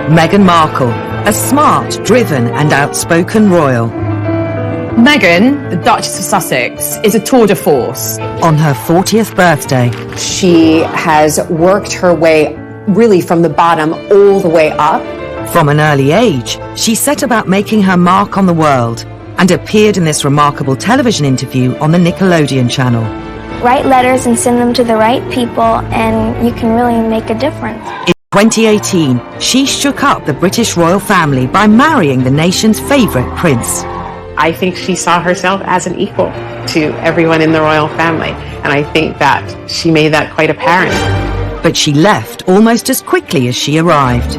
Meghan Markle, a smart, driven and outspoken royal. Meghan, the Duchess of Sussex, is a tour de force. On her 40th birthday, she has worked her way really from the bottom all the way up. From an early age, she set about making her mark on the world and appeared in this remarkable television interview on the Nickelodeon channel. Write letters and send them to the right people, and you can really make a difference. In 2018, she shook up the British royal family by marrying the nation's favourite prince. I think she saw herself as an equal to everyone in the royal family, and I think that she made that quite apparent. But she left almost as quickly as she arrived.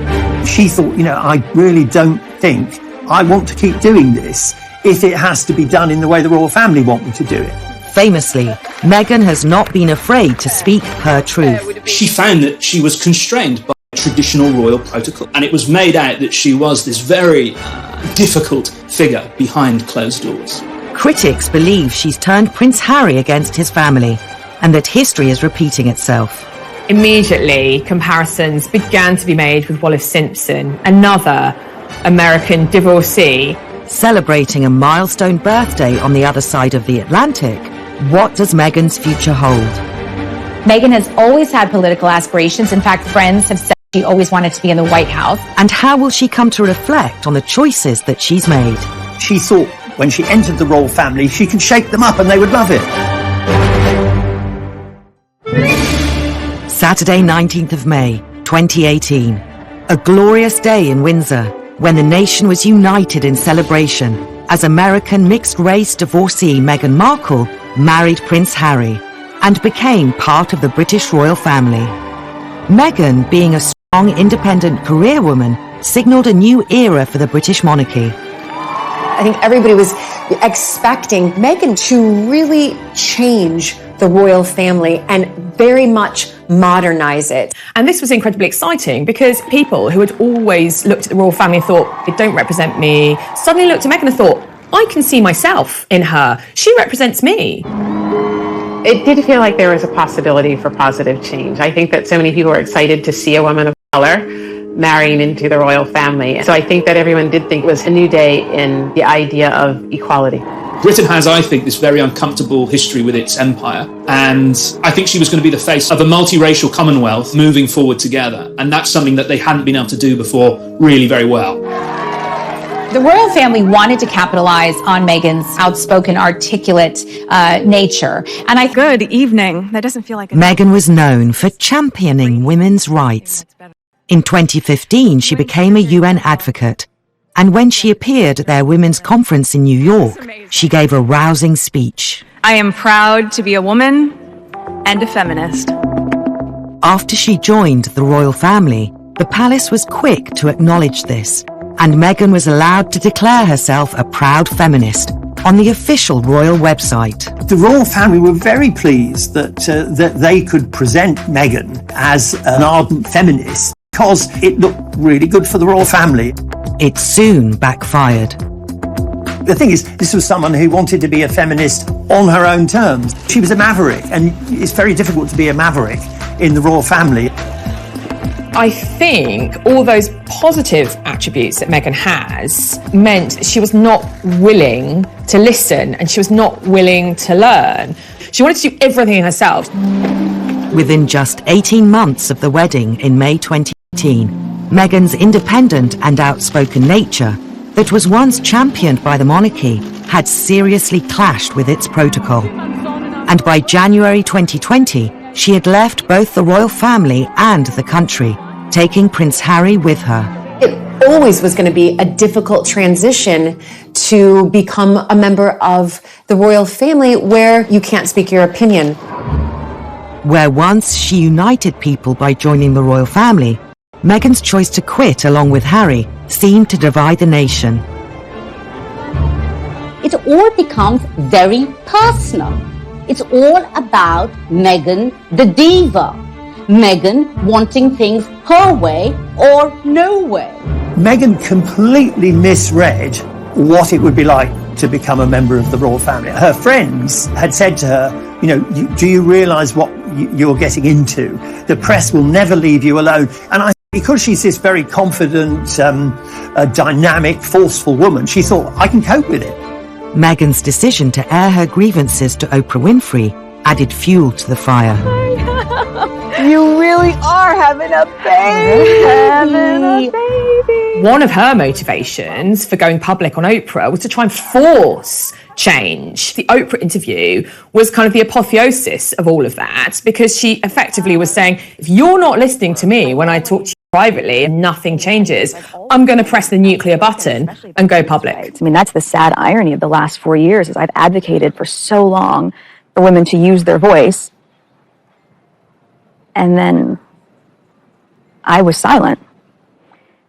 She thought, I really don't think I want to keep doing this if it has to be done in the way the royal family want me to do it. Famously, Meghan has not been afraid to speak her truth. She found that she was constrained by traditional royal protocol, and it was made out that she was this very difficult figure behind closed doors. Critics believe she's turned Prince Harry against his family, and that history is repeating itself. Immediately, comparisons began to be made with Wallis Simpson, another American divorcee. Celebrating a milestone birthday on the other side of the Atlantic, what does Meghan's future hold? Meghan has always had political aspirations. In fact, friends have said she always wanted to be in the White House. And how will she come to reflect on the choices that she's made? She thought when she entered the royal family, she could shake them up and they would love it. Saturday, 19th of May, 2018. A glorious day in Windsor, when the nation was united in celebration as American mixed-race divorcee Meghan Markle married Prince Harry and became part of the British royal family. Meghan, being a strong, independent career woman, signalled a new era for the British monarchy. I think everybody was expecting Meghan to really change the royal family and very much modernize it. And this was incredibly exciting because people who had always looked at the royal family and thought, they don't represent me, suddenly looked at Meghan and thought, I can see myself in her. She represents me. It did feel like there was a possibility for positive change. I think that so many people were excited to see a woman of color marrying into the royal family. So I think that everyone did think it was a new day in the idea of equality. Britain has, I think, this very uncomfortable history with its empire, and I think she was going to be the face of a multiracial Commonwealth moving forward together, and that's something that they hadn't been able to do before really very well. The royal family wanted to capitalize on Meghan's outspoken, articulate nature. And Good evening. That doesn't feel like Meghan was known for championing women's rights. In 2015, she became a UN advocate. And when she appeared at their women's conference in New York, she gave a rousing speech. I am proud to be a woman and a feminist. After she joined the royal family, the palace was quick to acknowledge this, and Meghan was allowed to declare herself a proud feminist on the official royal website. The royal family were very pleased that they could present Meghan as an ardent feminist because it looked really good for the royal family. It soon backfired. The thing is, this was someone who wanted to be a feminist on her own terms. She was a maverick, and it's very difficult to be a maverick in the royal family. I think all those positive attributes that Meghan has meant she was not willing to listen and she was not willing to learn. She wanted to do everything herself. Within just 18 months of the wedding in May 2018, Meghan's independent and outspoken nature, that was once championed by the monarchy, had seriously clashed with its protocol. And by January 2020, she had left both the royal family and the country, taking Prince Harry with her. It always was going to be a difficult transition to become a member of the royal family where you can't speak your opinion. Where once she united people by joining the royal family, Meghan's choice to quit along with Harry seemed to divide the nation. It all becomes very personal. It's all about Meghan the diva. Meghan wanting things her way or no way. Meghan completely misread what it would be like to become a member of the royal family. Her friends had said to her, do you realise what you're getting into? The press will never leave you alone. And I Because she's this very confident, dynamic, forceful woman, she thought, I can cope with it. Meghan's decision to air her grievances to Oprah Winfrey added fuel to the fire. You really are having a baby. One of her motivations for going public on Oprah was to try and force change. The Oprah interview was kind of the apotheosis of all of that, because she effectively was saying, if you're not listening to me when I talk to you privately and nothing changes, I'm going to press the nuclear button and go public. I mean, that's the sad irony of the last 4 years, is I've advocated for so long for women to use their voice, and then I was silent.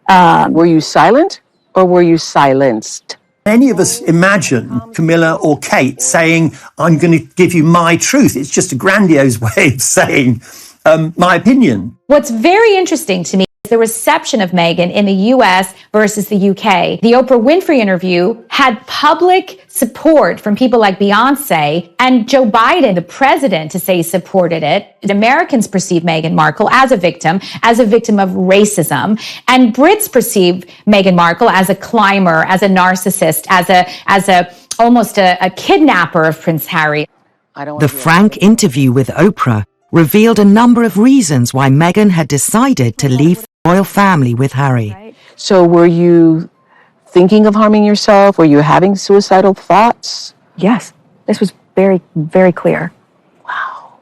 Were you silent or were you silenced? Any of us imagine Camilla or Kate saying, I'm going to give you my truth. It's just a grandiose way of saying my opinion. What's very interesting to me is the reception of Meghan in the US versus the UK. The Oprah Winfrey interview had public support from people like Beyonce, and Joe Biden, the president, to say he supported it. Americans perceive Meghan Markle as a victim of racism, and Brits perceive Meghan Markle as a climber, as a narcissist, as almost a kidnapper of Prince Harry. The frank interview with Oprah revealed a number of reasons why Meghan had decided to leave the royal family with Harry. So were you thinking of harming yourself? Were you having suicidal thoughts? Yes, this was very, very clear. Wow.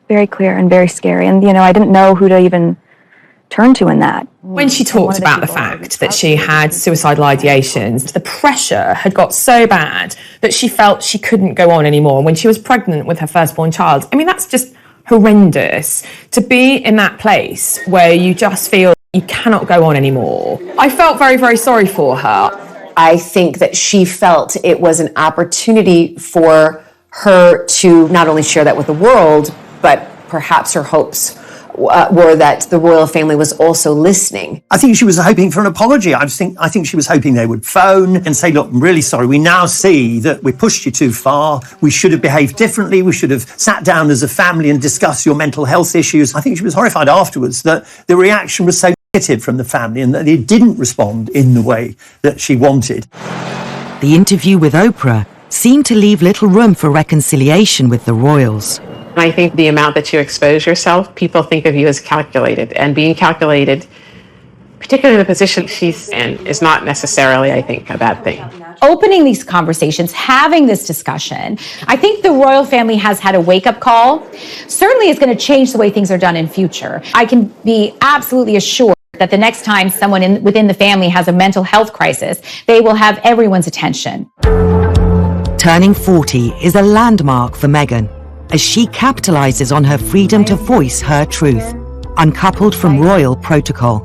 Very clear and very scary. And, I didn't know who to even turn to in that. When she talked about the fact that she had suicidal ideations, the pressure had got so bad that she felt she couldn't go on anymore. When she was pregnant with her firstborn child, I mean, that's just horrendous, to be in that place where you just feel you cannot go on anymore. I felt very, very sorry for her. I think that she felt it was an opportunity for her to not only share that with the world, but perhaps her hopes were that the royal family was also listening. I think she was hoping for an apology. I think she was hoping they would phone and say, look, I'm really sorry. We now see that we pushed you too far. We should have behaved differently. We should have sat down as a family and discussed your mental health issues. I think she was horrified afterwards that the reaction was so negative from the family and that they didn't respond in the way that she wanted. The interview with Oprah seemed to leave little room for reconciliation with the royals. I think the amount that you expose yourself, people think of you as calculated, and being calculated, particularly in the position she's in, is not necessarily, I think, a bad thing. Opening these conversations, having this discussion, I think the royal family has had a wake-up call. Certainly it's going to change the way things are done in future. I can be absolutely assured that the next time someone within the family has a mental health crisis, they will have everyone's attention. Turning 40 is a landmark for Meghan, as she capitalizes on her freedom to voice her truth, uncoupled from royal protocol.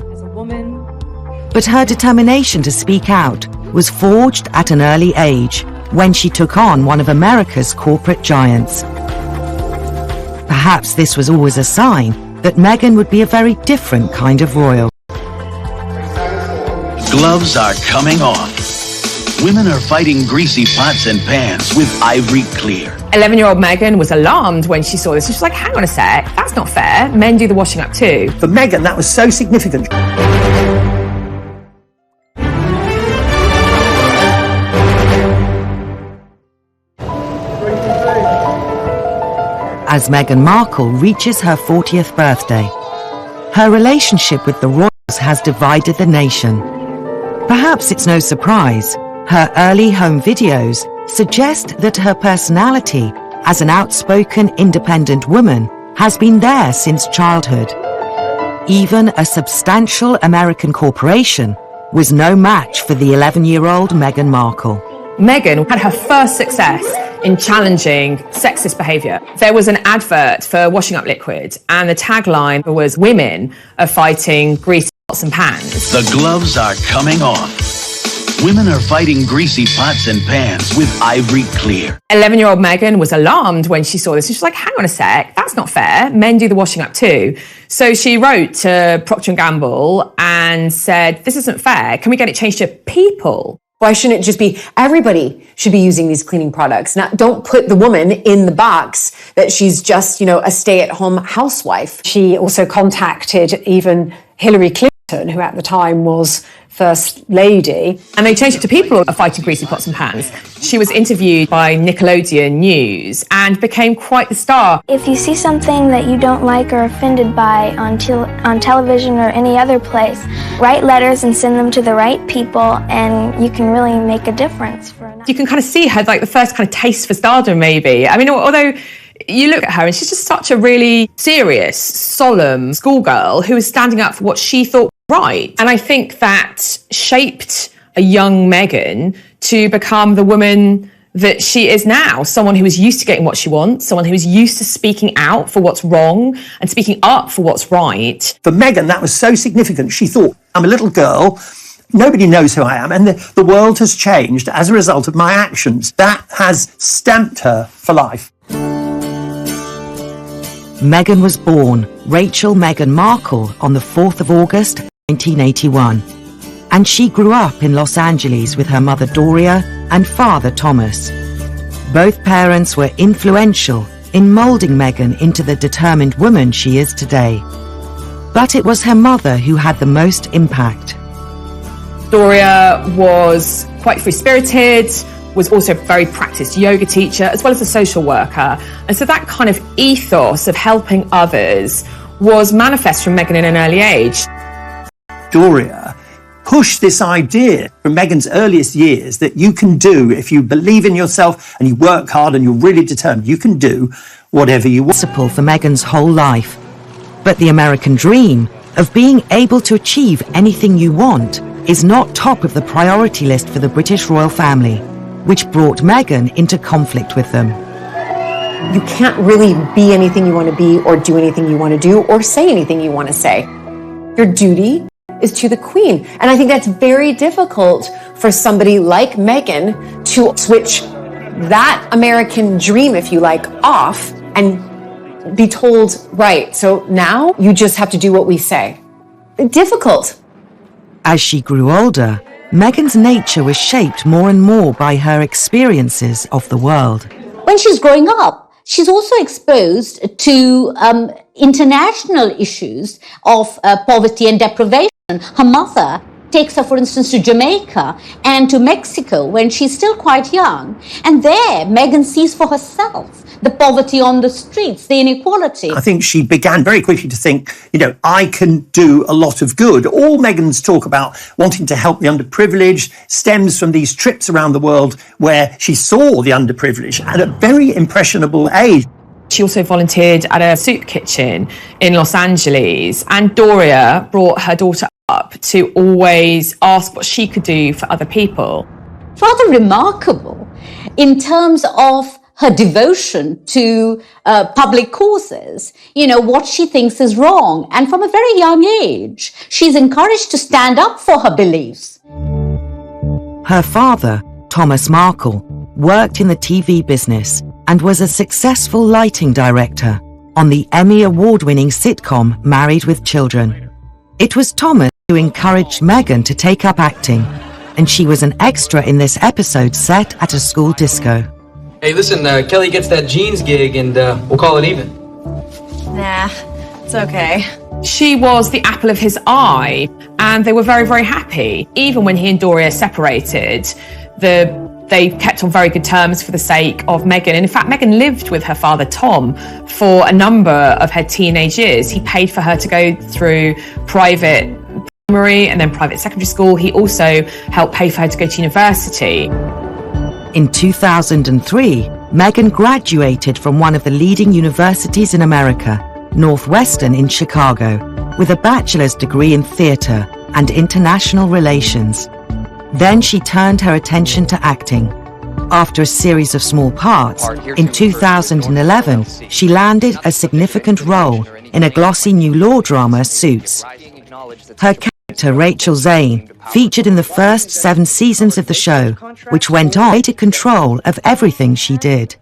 But her determination to speak out was forged at an early age, when she took on one of America's corporate giants. Perhaps this was always a sign that Meghan would be a very different kind of royal. Gloves are coming off. Women are fighting greasy pots and pans with Ivory Clear. 11-year-old Meghan was alarmed when she saw this. She was like, hang on a sec, that's not fair. Men do the washing up too. For Meghan, that was so significant. As Meghan Markle reaches her 40th birthday, her relationship with the royals has divided the nation. Perhaps it's no surprise her early home videos suggest that her personality as an outspoken, independent woman has been there since childhood. Even a substantial American corporation was no match for the 11-year-old Meghan Markle. Meghan had her first success in challenging sexist behaviour. There was an advert for washing up liquid, and the tagline was, "Women are fighting greasy pots and pans." The gloves are coming off. Women are fighting greasy pots and pans with Ivory Clear. 11-year-old Meghan was alarmed when she saw this. She was like, hang on a sec, that's not fair. Men do the washing up too. So she wrote to Procter & Gamble and said, this isn't fair. Can we get it changed to people? Why shouldn't it just be everybody should be using these cleaning products? Don't put the woman in the box that she's just, a stay-at-home housewife. She also contacted even Hillary Clinton who at the time was First Lady. And they changed it to People Are Fighting Greasy Pots and Pans. She was interviewed by Nickelodeon News and became quite the star. If you see something that you don't like or offended by on television or any other place, write letters and send them to the right people, and you can really make a difference. You can kind of see her, like the first kind of taste for stardom, maybe. I mean, although you look at her and she's just such a really serious, solemn schoolgirl who was standing up for what she thought was right. And I think that shaped a young Meghan to become the woman that she is now, someone who is used to getting what she wants, someone who is used to speaking out for what's wrong and speaking up for what's right. For Meghan, that was so significant. She thought, I'm a little girl, nobody knows who I am, and the world has changed as a result of my actions. That has stamped her for life. Meghan was born Rachel Meghan Markle on the 4th of August, 1981. And she grew up in Los Angeles with her mother Doria and father Thomas. Both parents were influential in moulding Meghan into the determined woman she is today. But it was her mother who had the most impact. Doria was quite free-spirited, was also a very practiced yoga teacher, as well as a social worker. And so that kind of ethos of helping others was manifest from Meghan in an early age. Doria pushed this idea from Meghan's earliest years that you can do, if you believe in yourself and you work hard and you're really determined, you can do whatever you want. Principle for Meghan's whole life. But the American dream of being able to achieve anything you want is not top of the priority list for the British royal family, which brought Meghan into conflict with them. You can't really be anything you want to be or do anything you want to do or say anything you want to say. Your duty is to the Queen. And I think that's very difficult for somebody like Meghan to switch that American dream, if you like, off and be told, right, so now you just have to do what we say. Difficult. As she grew older, Meghan's nature was shaped more and more by her experiences of the world. When she's growing up, she's also exposed to international issues of poverty and deprivation. Her mother takes her, for instance, to Jamaica and to Mexico when she's still quite young. And there, Meghan sees for herself the poverty on the streets, the inequality. I think she began very quickly to think, I can do a lot of good. All Meghan's talk about wanting to help the underprivileged stems from these trips around the world where she saw the underprivileged at a very impressionable age. She also volunteered at a soup kitchen in Los Angeles, and Doria brought her daughter up to always ask what she could do for other people. Rather remarkable in terms of her devotion to public causes, what she thinks is wrong. And from a very young age, she's encouraged to stand up for her beliefs. Her father, Thomas Markle, worked in the TV business and was a successful lighting director on the Emmy Award-winning sitcom Married with Children. It was Thomas who encouraged Meghan to take up acting, and she was an extra in this episode set at a school disco. Hey, listen, Kelly gets that jeans gig and we'll call it even. Nah, it's okay. She was the apple of his eye, and they were very, very happy. Even when he and Doria separated, they kept on very good terms for the sake of Meghan. And in fact, Meghan lived with her father, Tom, for a number of her teenage years. He paid for her to go through private primary and then private secondary school. He also helped pay for her to go to university. In 2003, Meghan graduated from one of the leading universities in America, Northwestern in Chicago, with a bachelor's degree in theatre and international relations. Then she turned her attention to acting. After a series of small parts, in 2011, she landed a significant role in a glossy new law drama, Suits. Her character, Rachel Zane, featured in the first 7 seasons of the show, which went on to take control of everything she did.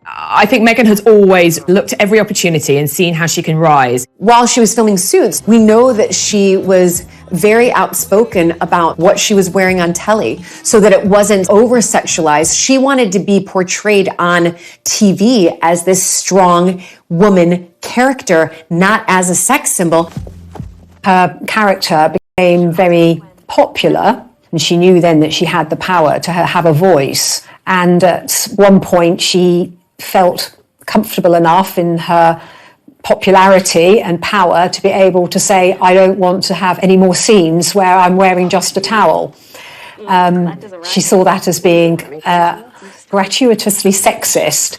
I think Meghan has always looked at every opportunity and seen how she can rise. While she was filming Suits, we know that she was very outspoken about what she was wearing on telly so that it wasn't over-sexualized. She wanted to be portrayed on TV as this strong woman character, not as a sex symbol. Her character became very popular, and she knew then that she had the power to have a voice. And at one point, she felt comfortable enough in her popularity and power to be able to say, I don't want to have any more scenes where I'm wearing just a towel. She saw that as being gratuitously sexist.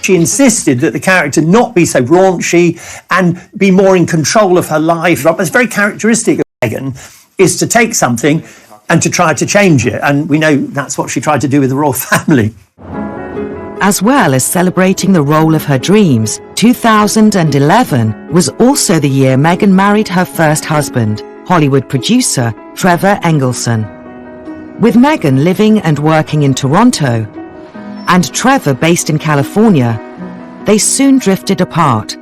She insisted that the character not be so raunchy and be more in control of her life. What's very characteristic of Meghan is to take something and to try to change it. And we know that's what she tried to do with the royal family. As well as celebrating the role of her dreams, 2011 was also the year Meghan married her first husband, Hollywood producer Trevor Engelson. With Meghan living and working in Toronto, and Trevor based in California, they soon drifted apart.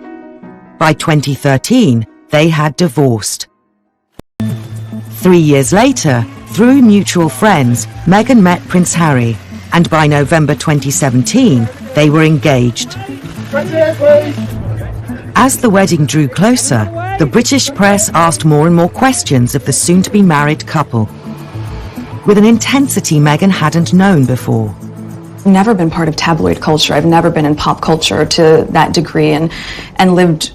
By 2013, they had divorced. 3 years later, through mutual friends, Meghan met Prince Harry, and by November 2017, they were engaged. As the wedding drew closer, the British press asked more and more questions of the soon-to-be married couple, with an intensity Meghan hadn't known before. Never been part of tabloid culture. I've never been in pop culture to that degree, and lived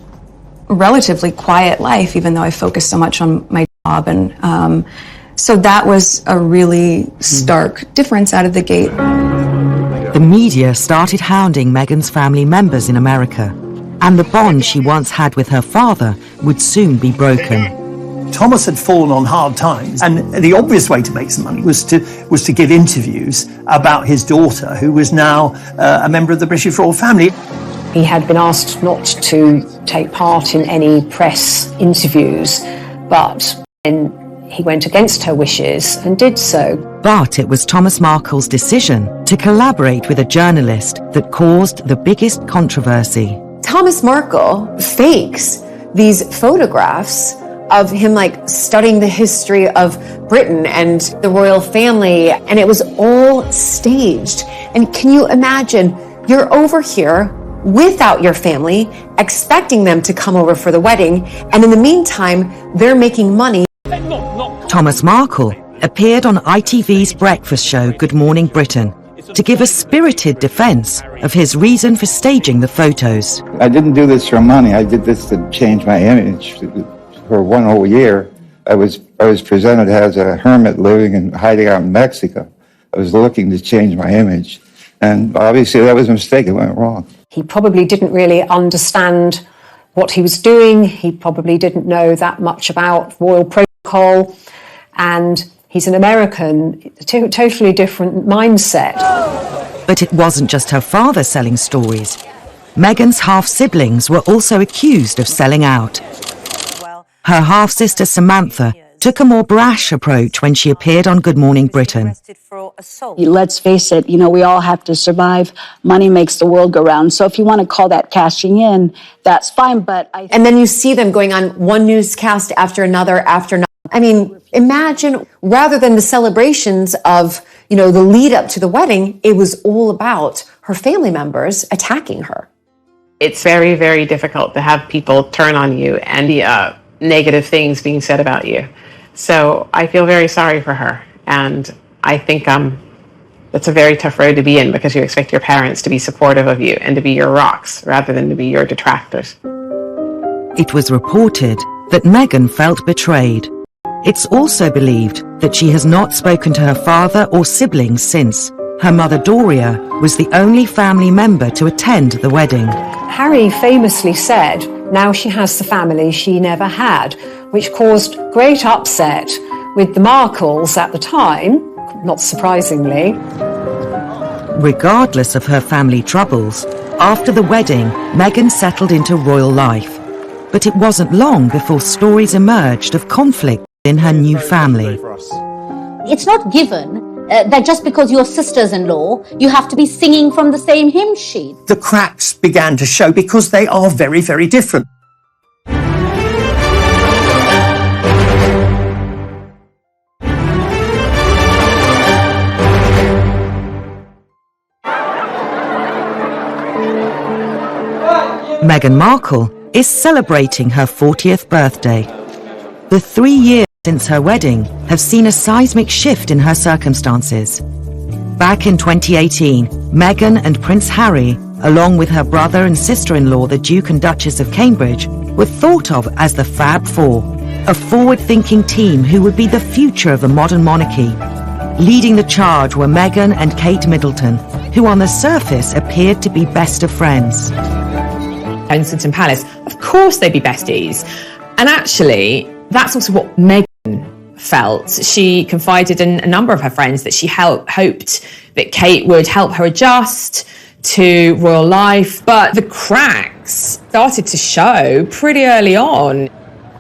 a relatively quiet life, even though I focused so much on my job. And so that was a really stark difference out of the gate. The media started hounding Meghan's family members in America, and the bond she once had with her father would soon be broken. Thomas had fallen on hard times, and the obvious way to make some money was to give interviews about his daughter, who was now a member of the British royal family. He had been asked not to take part in any press interviews, but then he went against her wishes and did so. But it was Thomas Markle's decision to collaborate with a journalist that caused the biggest controversy. Thomas Markle fakes these photographs of him studying the history of Britain and the royal family, and it was all staged. And can you imagine, you're over here without your family, expecting them to come over for the wedding, and in the meantime, they're making money. Thomas Markle appeared on ITV's breakfast show Good Morning Britain to give a spirited defense of his reason for staging the photos. I didn't do this for money. I did this to change my image. For 1 whole year, I was presented as a hermit living and hiding out in Mexico. I was looking to change my image, and obviously that was a mistake. It went wrong. He probably didn't really understand what he was doing. He probably didn't know that much about royal protocol, and he's an American, totally different mindset. But it wasn't just her father selling stories. Meghan's half-siblings were also accused of selling out. Her half-sister Samantha took a more brash approach when she appeared on Good Morning Britain. Let's face it, we all have to survive. Money makes the world go round. So if you want to call that cashing in, that's fine. And then you see them going on one newscast after another. I mean, imagine, rather than the celebrations of, the lead up to the wedding, it was all about her family members attacking her. It's very, very difficult to have people turn on you and negative things being said about you. So I feel very sorry for her. And I think that's a very tough road to be in, because you expect your parents to be supportive of you and to be your rocks rather than to be your detractors. It was reported that Meghan felt betrayed. It's also believed that she has not spoken to her father or siblings since. Her mother Doria was the only family member to attend the wedding. Harry famously said, now she has the family she never had, which caused great upset with the Markles at the time, not surprisingly. Regardless of her family troubles, after the wedding, Meghan settled into royal life. But it wasn't long before stories emerged of conflict in her new family. It's not given that just because you're sisters-in-law, you have to be singing from the same hymn sheet. The cracks began to show because they are very, very different. Meghan Markle is celebrating her 40th birthday. The 3 years since her wedding have seen a seismic shift in her circumstances. Back in 2018, Meghan and Prince Harry, along with her brother and sister-in-law, the Duke and Duchess of Cambridge, were thought of as the Fab Four, a forward-thinking team who would be the future of the modern monarchy. Leading the charge were Meghan and Kate Middleton, who on the surface appeared to be best of friends. Kensington Palace, of course they'd be besties. And actually, that's also what Meghan felt. She confided in a number of her friends that she hoped that Kate would help her adjust to royal life, but the cracks started to show pretty early on.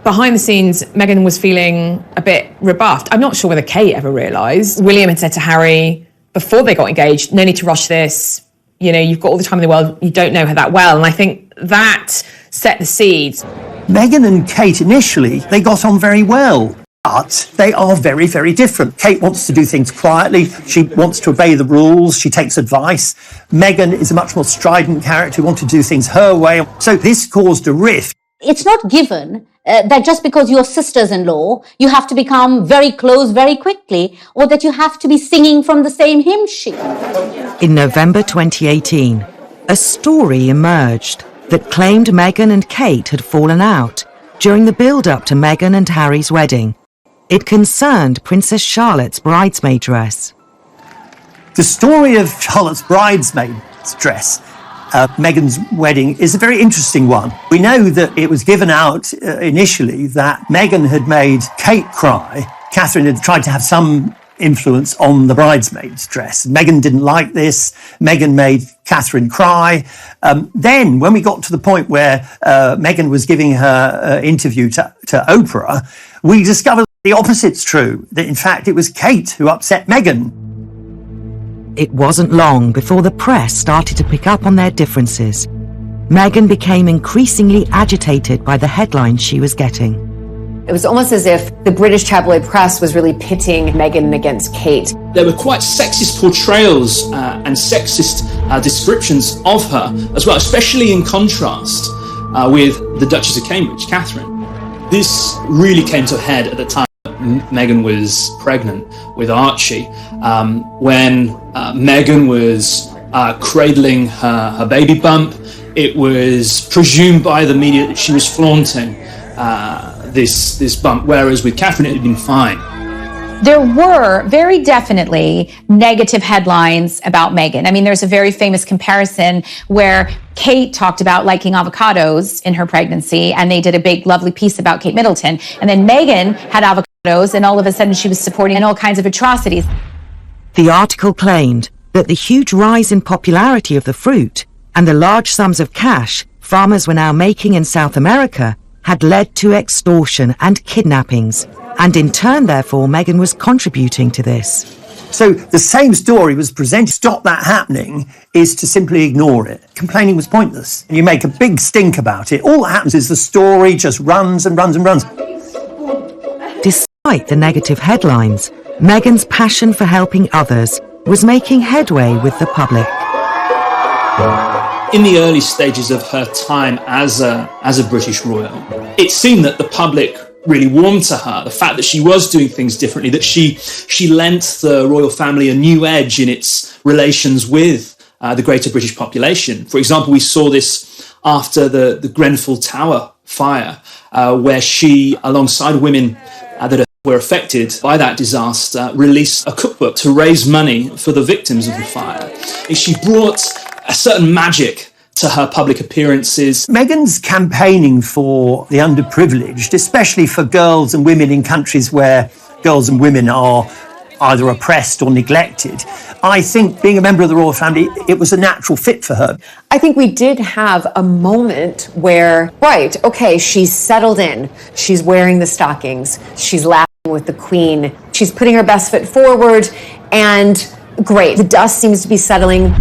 Behind the scenes, Meghan was feeling a bit rebuffed. I'm not sure whether Kate ever realised. William had said to Harry before they got engaged, no need to rush this. You know, you've got all the time in the world. You don't know her that well. And I think that set the seeds. Meghan and Kate initially, they got on very well. But they are very, very different. Kate wants to do things quietly. She wants to obey the rules. She takes advice. Meghan is a much more strident character who wants to do things her way. So this caused a rift. It's not given that just because you're sisters-in-law, you have to become very close very quickly, or that you have to be singing from the same hymn sheet. In November 2018, a story emerged that claimed Meghan and Kate had fallen out during the build-up to Meghan and Harry's wedding. It concerned Princess Charlotte's bridesmaid dress. The story of Charlotte's bridesmaid dress, Meghan's wedding, is a very interesting one. We know that it was given out initially that Meghan had made Kate cry. Catherine had tried to have some influence on the bridesmaid's dress. Meghan didn't like this. Meghan made Catherine cry. Then, when we got to the point where Meghan was giving her interview to Oprah, we discovered the opposite's true, that in fact it was Kate who upset Meghan. It wasn't long before the press started to pick up on their differences. Meghan became increasingly agitated by the headlines she was getting. It was almost as if the British tabloid press was really pitting Meghan against Kate. There were quite sexist portrayals and sexist descriptions of her as well, especially in contrast with the Duchess of Cambridge, Catherine. This really came to a head at the time Meghan was pregnant with Archie, when Meghan was cradling her baby bump. It was presumed by the media that she was flaunting this bump, whereas with Catherine it had been fine. There were very definitely negative headlines about Meghan. I mean, there's a very famous comparison where Kate talked about liking avocados in her pregnancy, and they did a big, lovely piece about Kate Middleton. And then Meghan had avocados, and all of a sudden she was supporting all kinds of atrocities. The article claimed that the huge rise in popularity of the fruit and the large sums of cash farmers were now making in South America had led to extortion and kidnappings, and in turn, therefore, Meghan was contributing to this. So the same story was presented. Stop that happening is to simply ignore it. Complaining was pointless. You make a big stink about it. All that happens is the story just runs and runs and runs. Despite the negative headlines, Meghan's passion for helping others was making headway with the public. In the early stages of her time as a British royal, it seemed that the public really warmed to her. The fact that she was doing things differently, that she lent the royal family a new edge in its relations with the greater British population. For example, we saw this after the Grenfell Tower fire, where she, alongside women that were affected by that disaster, released a cookbook to raise money for the victims of the fire. She brought a certain magic to her public appearances. Meghan's campaigning for the underprivileged, especially for girls and women in countries where girls and women are either oppressed or neglected, I think being a member of the royal family, it was a natural fit for her. I think we did have a moment where, right, okay, she's settled in. She's wearing the stockings. She's laughing with the Queen. She's putting her best foot forward, and great, the dust seems to be settling.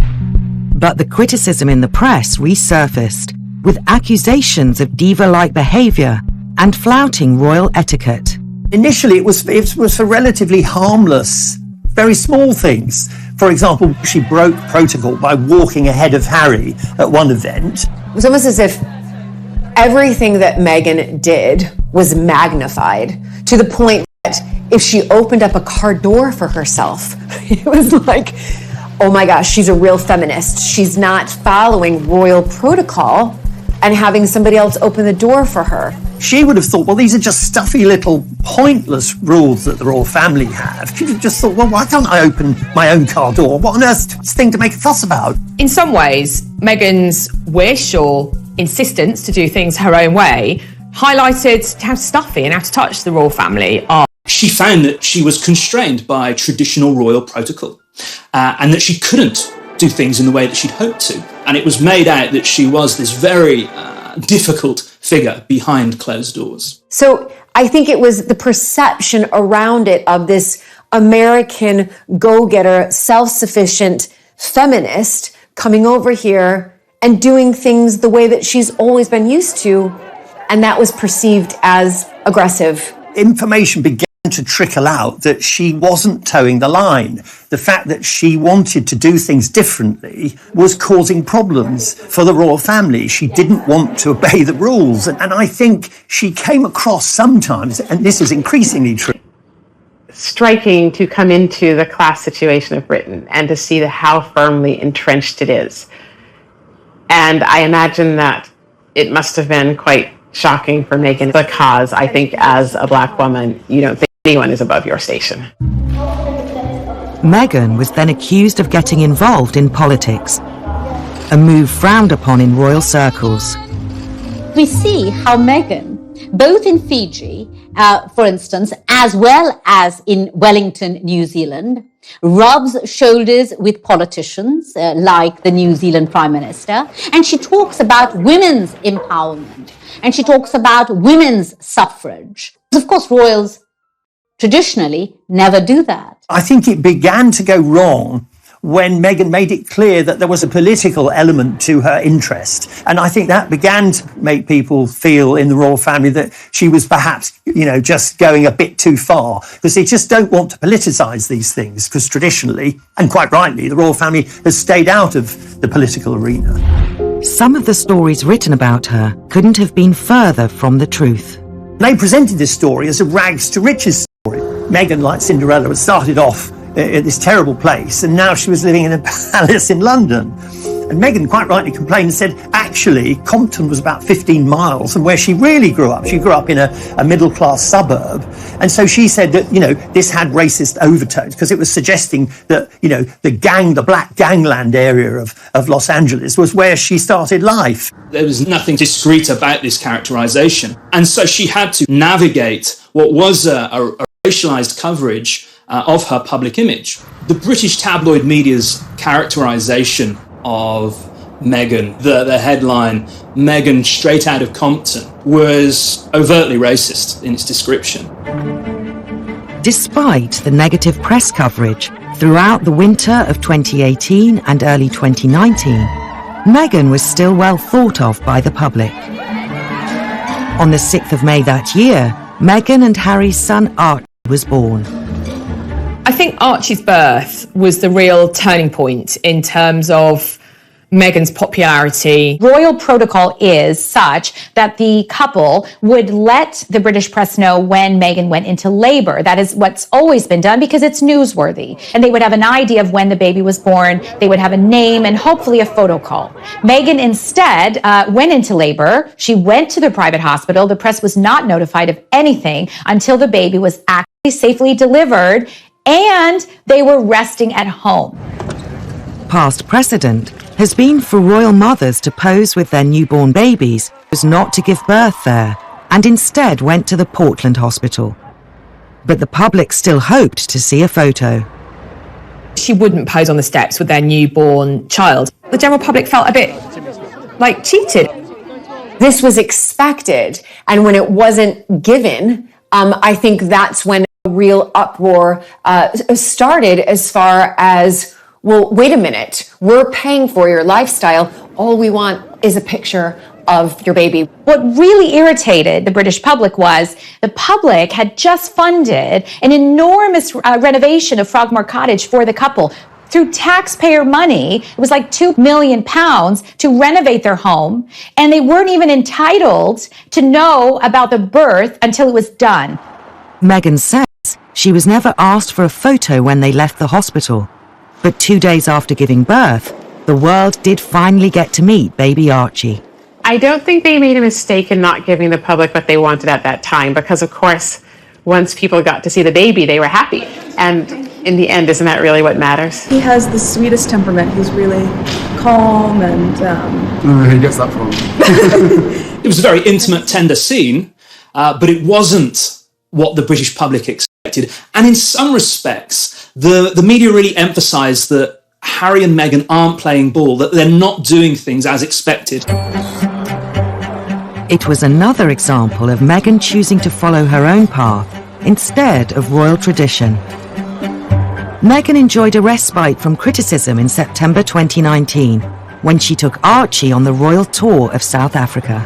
But the criticism in the press resurfaced, with accusations of diva-like behaviour and flouting royal etiquette. Initially, it was for relatively harmless, very small things. For example, she broke protocol by walking ahead of Harry at one event. It was almost as if everything that Meghan did was magnified to the point if she opened up a car door for herself, it was like, oh my gosh, she's a real feminist. She's not following royal protocol and having somebody else open the door for her. She would have thought, well, these are just stuffy little pointless rules that the royal family have. She'd have just thought, well, why can't I open my own car door? What on earth's this thing to make a fuss about? In some ways, Meghan's wish or insistence to do things her own way highlighted how stuffy and out of touch the royal family are. She found that she was constrained by traditional royal protocol and that she couldn't do things in the way that she'd hoped to. And it was made out that she was this very difficult figure behind closed doors. So I think it was the perception around it of this American go-getter, self-sufficient feminist coming over here and doing things the way that she's always been used to. And that was perceived as aggressive. Information began to trickle out that she wasn't towing the line. The fact that she wanted to do things differently was causing problems for the royal family. She didn't want to obey the rules. And I think she came across sometimes, and this is increasingly true, striking to come into the class situation of Britain and to see how firmly entrenched it is. And I imagine that it must have been quite shocking for Meghan because I think as a black woman, you don't think anyone is above your station. Meghan was then accused of getting involved in politics, a move frowned upon in royal circles. We see how Meghan, both in Fiji, for instance, as well as in Wellington, New Zealand, rubs shoulders with politicians like the New Zealand Prime Minister, and she talks about women's empowerment, and she talks about women's suffrage. Of course, royals traditionally never do that. I think it began to go wrong when Meghan made it clear that there was a political element to her interest. And I think that began to make people feel in the royal family that she was perhaps, just going a bit too far, because they just don't want to politicise these things, because traditionally, and quite rightly, the royal family has stayed out of the political arena. Some of the stories written about her couldn't have been further from the truth. They presented this story as a rags to riches story. Meghan, like Cinderella, had started off at this terrible place, and now she was living in a palace in London. And Meghan quite rightly complained and said, actually, Compton was about 15 miles from where she really grew up. She grew up in a middle-class suburb. And so she said that, this had racist overtones because it was suggesting that, the black gangland area of Los Angeles was where she started life. There was nothing discreet about this characterisation. And so she had to navigate what was a racialised coverage of her public image. The British tabloid media's characterisation of Meghan, the headline, Meghan straight out of Compton, was overtly racist in its description. Despite the negative press coverage throughout the winter of 2018 and early 2019, Meghan was still well thought of by the public. On the 6th of May that year, Meghan and Harry's son Archie was born. I think Archie's birth was the real turning point in terms of Meghan's popularity. Royal protocol is such that the couple would let the British press know when Meghan went into labor. That is what's always been done because it's newsworthy. And they would have an idea of when the baby was born. They would have a name and hopefully a photo call. Meghan instead went into labor. She went to the private hospital. The press was not notified of anything until the baby was actually safely delivered and they were resting at home. Past precedent has been for royal mothers to pose with their newborn babies was not to give birth there and instead went to the Portland hospital. But the public still hoped to see a photo. She wouldn't pose on the steps with their newborn child. The general public felt a bit like cheated. This was expected, and when it wasn't given, I think that's when a real uproar started as far as, well, wait a minute, we're paying for your lifestyle. All we want is a picture of your baby. What really irritated the British public was the public had just funded an enormous renovation of Frogmore Cottage for the couple. Through taxpayer money, it was like £2 million to renovate their home, and they weren't even entitled to know about the birth until it was done. Meghan said She was never asked for a photo when they left the hospital. But 2 days after giving birth, the world did finally get to meet baby Archie. I don't think they made a mistake in not giving the public what they wanted at that time, because of course, once people got to see the baby, they were happy. And in the end, isn't that really what matters? He has the sweetest temperament. He's really calm and... He gets that from It was a very intimate, tender scene, but it wasn't what the British public expected. And in some respects, the media really emphasised that Harry and Meghan aren't playing ball, that they're not doing things as expected. It was another example of Meghan choosing to follow her own path instead of royal tradition. Meghan enjoyed a respite from criticism in September 2019 when she took Archie on the royal tour of South Africa.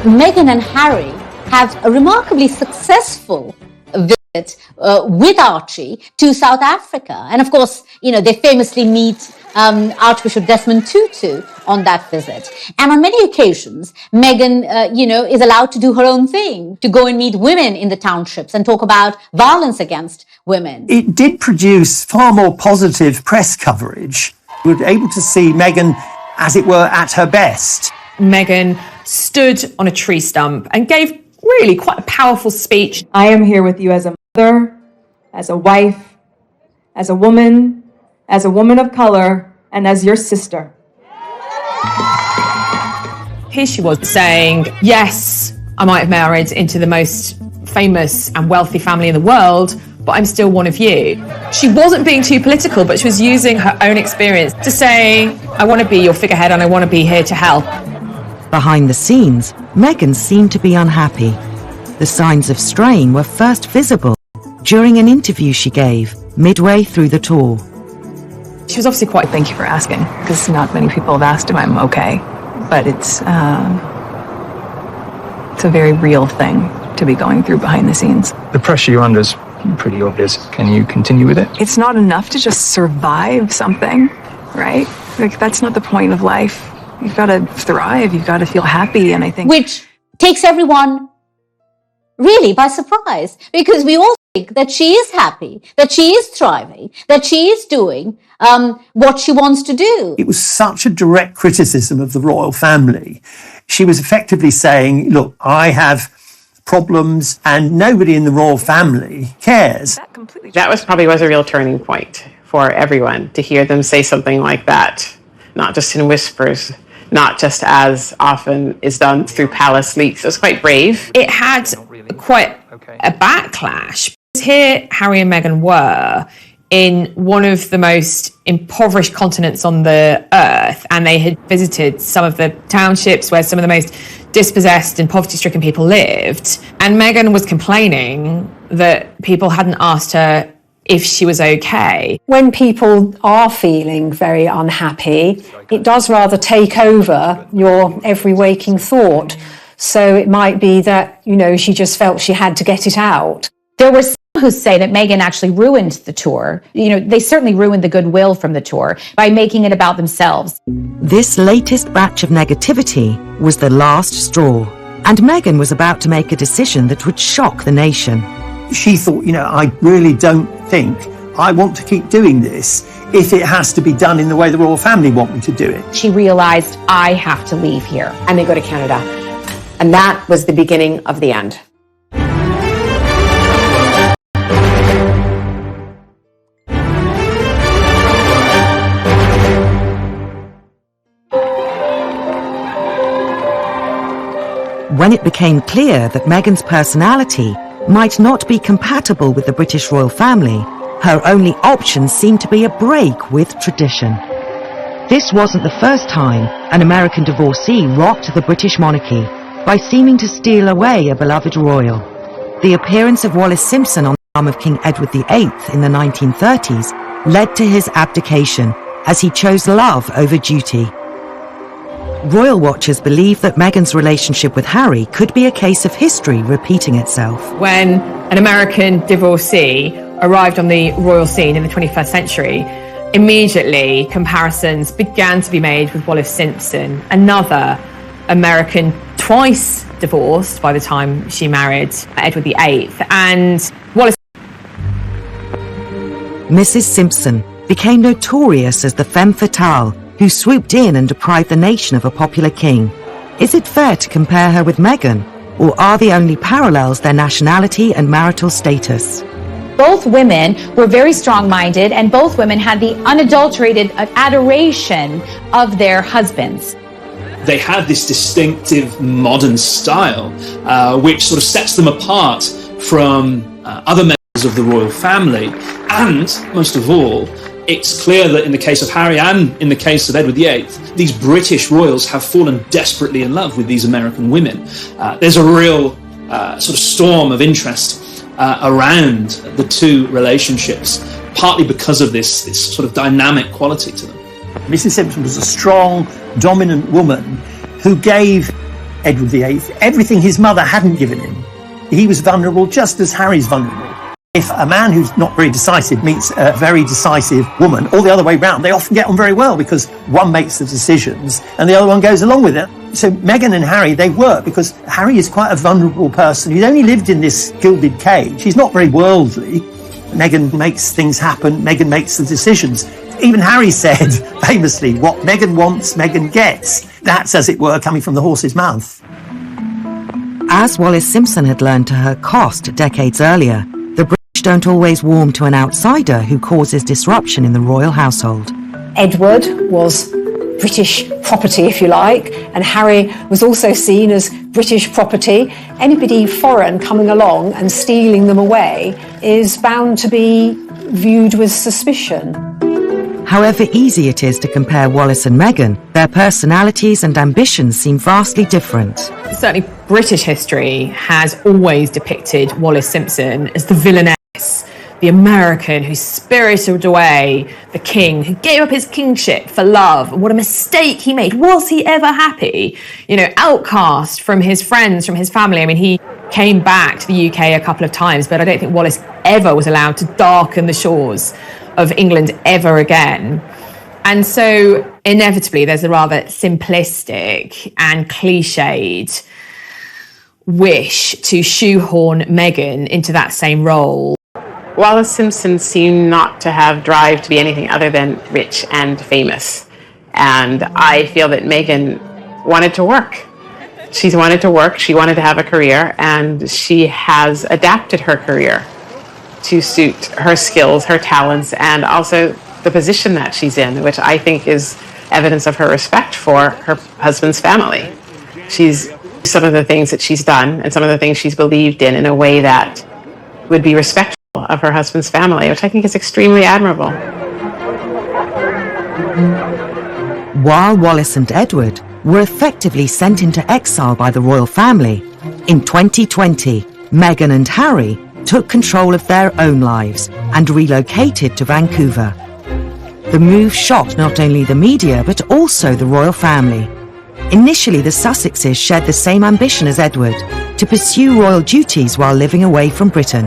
Meghan and Harry have a remarkably successful visit with Archie to South Africa. And of course, you know, they famously meet Archbishop Desmond Tutu on that visit. And on many occasions, Meghan, is allowed to do her own thing, to go and meet women in the townships and talk about violence against women. It did produce far more positive press coverage. We were able to see Meghan, as it were, at her best. Meghan stood on a tree stump and gave really quite a powerful speech. I am here with you as a mother, as a wife, as a woman of color, and as your sister. Here she was saying, yes, I might have married into the most famous and wealthy family in the world, but I'm still one of you. She wasn't being too political, but she was using her own experience to say, I want to be your figurehead and I want to be here to help. Behind the scenes, Meghan seemed to be unhappy. The signs of strain were first visible during an interview she gave midway through the tour. She was obviously quite... Thank you for asking, because not many people have asked if I'm okay. But it's a very real thing to be going through behind the scenes. The pressure you're under is pretty obvious. Can you continue with it? It's not enough to just survive something, right? Like, that's not the point of life. You've got to thrive. You've got to feel happy. And I think... Which takes everyone really by surprise, because we all think that she is happy, that she is thriving, that she is doing what she wants to do. It was such a direct criticism of the royal family. She was effectively saying, look, I have problems and nobody in the royal family cares. That probably was a real turning point for everyone, to hear them say something like that, not just in whispers, not just as often is done through palace leaks. It was quite brave. It had quite a backlash. Here, Harry and Meghan were in one of the most impoverished continents on the earth, and they had visited some of the townships where some of the most dispossessed and poverty-stricken people lived. And Meghan was complaining that people hadn't asked her if she was okay. When people are feeling very unhappy, it does rather take over your every waking thought. So it might be that, she just felt she had to get it out. There were some who say that Meghan actually ruined the tour. They certainly ruined the goodwill from the tour by making it about themselves. This latest batch of negativity was the last straw, and Meghan was about to make a decision that would shock the nation. She thought, I really don't think I want to keep doing this if it has to be done in the way the royal family want me to do it. She realized, I have to leave here. And they go to Canada. And that was the beginning of the end. When it became clear that Meghan's personality might not be compatible with the British royal family, her only option seemed to be a break with tradition. This wasn't the first time an American divorcee rocked the British monarchy by seeming to steal away a beloved royal. The appearance of Wallis Simpson on the arm of King Edward VIII in the 1930s led to his abdication, as he chose love over duty. Royal watchers believe that Meghan's relationship with Harry could be a case of history repeating itself. When an American divorcee arrived on the royal scene in the 21st century, immediately comparisons began to be made with Wallis Simpson, another American twice divorced by the time she married Edward VIII. And Wallis Mrs. Simpson became notorious as the femme fatale who swooped in and deprived the nation of a popular king. Is it fair to compare her with Meghan, or are the only parallels their nationality and marital status? Both women were very strong-minded, and both women had the unadulterated adoration of their husbands. They had this distinctive modern style, which sort of sets them apart from other members of the royal family. And, most of all, it's clear that in the case of Harry and in the case of Edward VIII, these British royals have fallen desperately in love with these American women. There's a real sort of storm of interest around the two relationships, partly because of this sort of dynamic quality to them. Mrs. Simpson was a strong, dominant woman who gave Edward VIII everything his mother hadn't given him. He was vulnerable just as Harry's vulnerable. If a man who's not very decisive meets a very decisive woman, or the other way round, they often get on very well because one makes the decisions and the other one goes along with it. So Meghan and Harry, they work because Harry is quite a vulnerable person. He's only lived in this gilded cage. He's not very worldly. Meghan makes things happen. Meghan makes the decisions. Even Harry said, famously, what Meghan wants, Meghan gets. That's, as it were, coming from the horse's mouth. As Wallis Simpson had learned to her cost decades earlier, the British don't always warm to an outsider who causes disruption in the royal household. Edward was British property, if you like, and Harry was also seen as British property. Anybody foreign coming along and stealing them away is bound to be viewed with suspicion. However easy it is to compare Wallis and Meghan, their personalities and ambitions seem vastly different. Certainly British history has always depicted Wallis Simpson as the villainess, the American who spirited away the king, who gave up his kingship for love. What a mistake he made. Was he ever happy? You know, outcast from his friends, from his family. I mean, he came back to the UK a couple of times, but I don't think Wallis ever was allowed to darken the shores of England ever again. And so inevitably there's a rather simplistic and cliched wish to shoehorn Meghan into that same role. Wallis Simpson seemed not to have drive to be anything other than rich and famous. And I feel that Meghan wanted to work. She's wanted to work, she wanted to have a career, and she has adapted her career to suit her skills, her talents, and also the position that she's in, which I think is evidence of her respect for her husband's family. She's some of the things that she's done and some of the things she's believed in a way that would be respectful of her husband's family, which I think is extremely admirable. While Wallis and Edward were effectively sent into exile by the royal family, in 2020, Meghan and Harry took control of their own lives and relocated to Vancouver. The move shocked not only the media but also the royal family. Initially, the Sussexes shared the same ambition as Edward, to pursue royal duties while living away from Britain.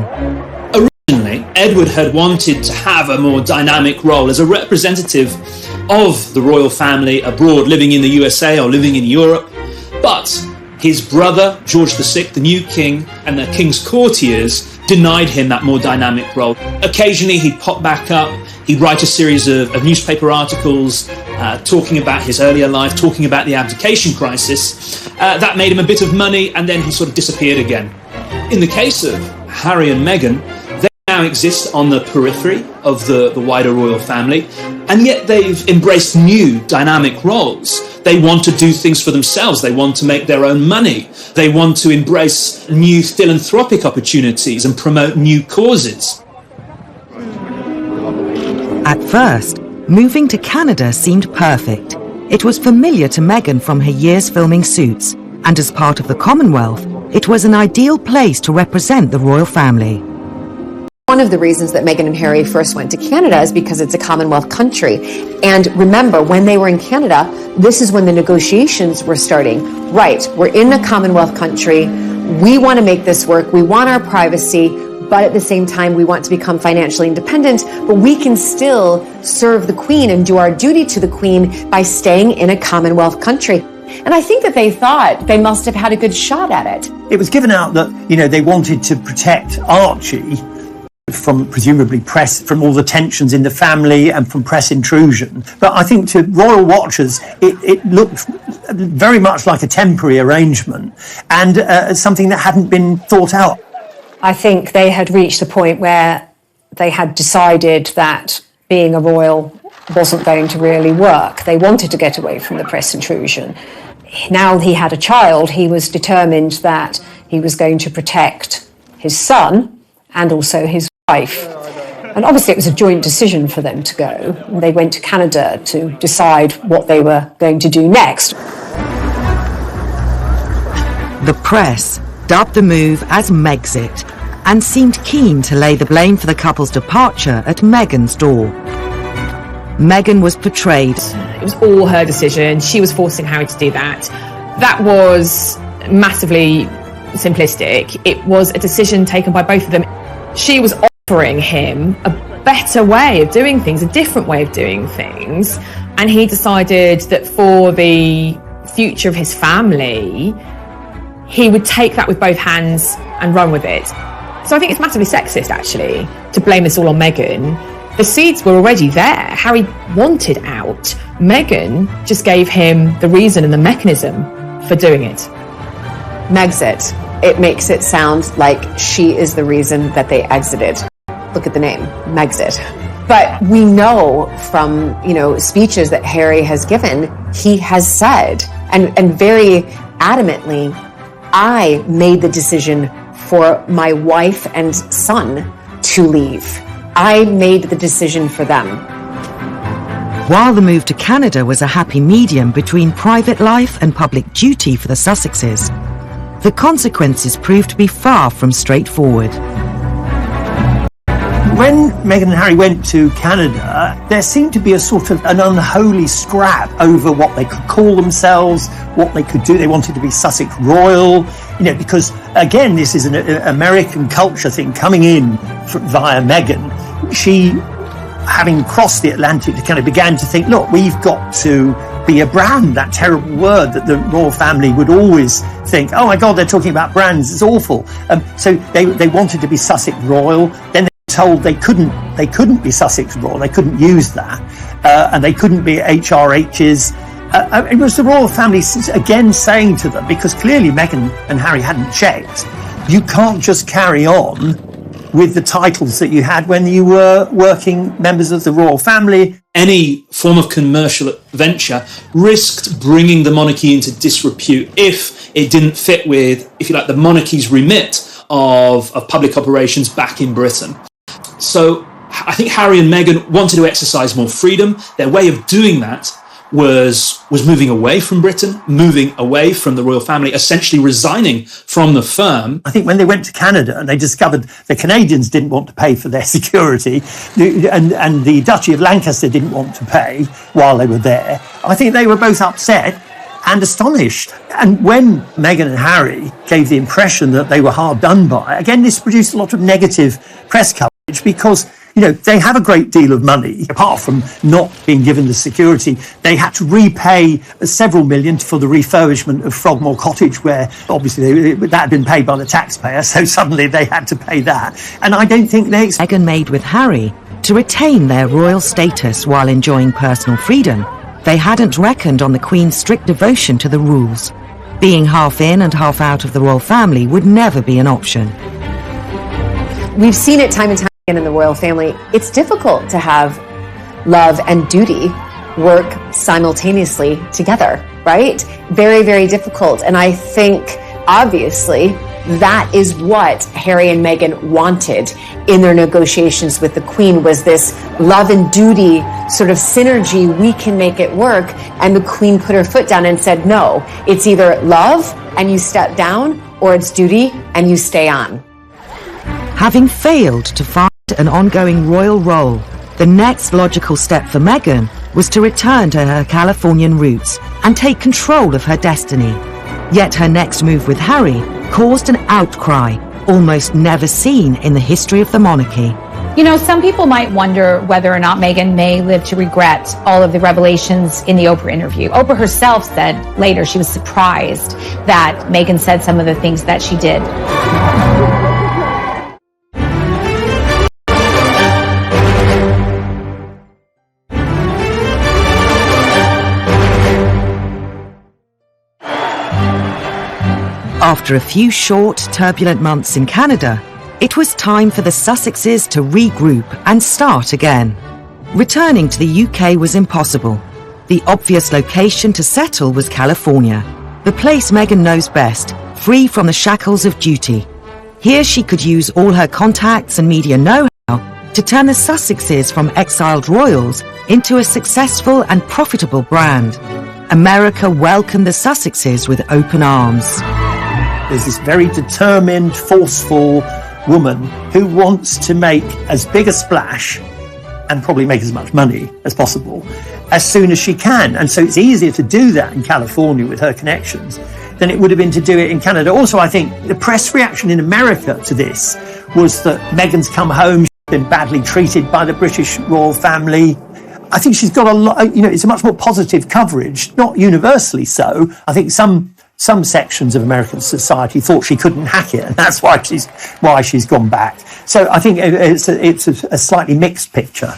Originally, Edward had wanted to have a more dynamic role as a representative of the royal family abroad, living in the USA or living in Europe, but his brother, George VI, the new king, and the king's courtiers denied him that more dynamic role. Occasionally he'd pop back up, he'd write a series of newspaper articles talking about his earlier life, talking about the abdication crisis. That made him a bit of money, and then he sort of disappeared again. In the case of Harry and Meghan, they now exist on the periphery of the wider royal family, and yet they've embraced new dynamic roles. They want to do things for themselves. They want to make their own money. They want to embrace new philanthropic opportunities and promote new causes. At first, moving to Canada seemed perfect. It was familiar to Meghan from her years filming Suits, and as part of the Commonwealth, it was an ideal place to represent the royal family. One of the reasons that Meghan and Harry first went to Canada is because it's a Commonwealth country. And remember, when they were in Canada, this is when the negotiations were starting. Right, we're in a Commonwealth country. We want to make this work. We want our privacy, but at the same time, we want to become financially independent. But we can still serve the Queen and do our duty to the Queen by staying in a Commonwealth country. And I think that they thought they must have had a good shot at it. It was given out that, they wanted to protect Archie from presumably press, from all the tensions in the family and from press intrusion. But I think to royal watchers, it looked very much like a temporary arrangement and something that hadn't been thought out. I think they had reached the point where they had decided that being a royal wasn't going to really work. They wanted to get away from the press intrusion. Now he had a child, he was determined that he was going to protect his son and also his wife. And obviously it was a joint decision for them to go. They went to Canada to decide what they were going to do next. The press dubbed the move as Megxit and seemed keen to lay the blame for the couple's departure at Meghan's door. Meghan was portrayed. It was all her decision. She was forcing Harry to do that. That was massively simplistic. It was a decision taken by both of them. She was offering him a better way of doing things, a different way of doing things. And he decided that for the future of his family, he would take that with both hands and run with it. So I think it's massively sexist, actually, to blame this all on Meghan. The seeds were already there. Harry wanted out. Meghan just gave him the reason and the mechanism for doing it. Megxit. It makes it sound like she is the reason that they exited. Look at the name, Megxit. But we know from, speeches that Harry has given, he has said, and very adamantly, I made the decision for my wife and son to leave. I made the decision for them. While the move to Canada was a happy medium between private life and public duty for the Sussexes, the consequences proved to be far from straightforward. When Meghan and Harry went to Canada, there seemed to be a sort of an unholy scrap over what they could call themselves, what they could do. They wanted to be Sussex Royal, because, again, this is an American culture thing coming in via Meghan. She, having crossed the Atlantic, kind of began to think, look, we've got to be a brand, that terrible word that the royal family would always think, oh my God, they're talking about brands, it's awful. So they wanted to be Sussex Royal. Then told they couldn't be Sussex Royal, they couldn't use that, and they couldn't be HRHs. It was the royal family again saying to them, because clearly Meghan and Harry hadn't checked, you can't just carry on with the titles that you had when you were working members of the royal family. Any form of commercial venture risked bringing the monarchy into disrepute if it didn't fit with, if you like, the monarchy's remit of public operations back in Britain. So I think Harry and Meghan wanted to exercise more freedom. Their way of doing that was moving away from Britain, moving away from the royal family, essentially resigning from the firm. I think when they went to Canada and they discovered the Canadians didn't want to pay for their security and the Duchy of Lancaster didn't want to pay while they were there, I think they were both upset and astonished. And when Meghan and Harry gave the impression that they were hard done by, again, this produced a lot of negative press coverage because, they have a great deal of money. Apart from not being given the security, they had to repay several million for the refurbishment of Frogmore Cottage, where obviously that had been paid by the taxpayer, so suddenly they had to pay that. And I don't think Meghan made with Harry to retain their royal status while enjoying personal freedom. They hadn't reckoned on the Queen's strict devotion to the rules. Being half in and half out of the royal family would never be an option. We've seen it time and time again in the royal family. It's difficult to have love and duty work simultaneously together, right? Very, very difficult. And I think, obviously, that is what Harry and Meghan wanted in their negotiations with the Queen, was this love and duty sort of synergy. We can make it work. And the Queen put her foot down and said, no, it's either love and you step down, or it's duty and you stay on. Having failed to find an ongoing royal role, the next logical step for Meghan was to return to her Californian roots and take control of her destiny. Yet her next move with Harry caused an outcry almost never seen in the history of the monarchy. Some people might wonder whether or not Meghan may live to regret all of the revelations in the Oprah interview. Oprah herself said later she was surprised that Meghan said some of the things that she did. After a few short, turbulent months in Canada, it was time for the Sussexes to regroup and start again. Returning to the UK was impossible. The obvious location to settle was California, the place Meghan knows best, free from the shackles of duty. Here she could use all her contacts and media know-how to turn the Sussexes from exiled royals into a successful and profitable brand. America welcomed the Sussexes with open arms. There's this very determined, forceful woman who wants to make as big a splash and probably make as much money as possible as soon as she can. And so it's easier to do that in California with her connections than it would have been to do it in Canada. Also, I think the press reaction in America to this was that Meghan's come home, she's been badly treated by the British royal family. I think she's got a lot, it's a much more positive coverage, not universally so. I think some sections of American society thought she couldn't hack it, and that's why she's gone back. So I think it's a slightly mixed picture.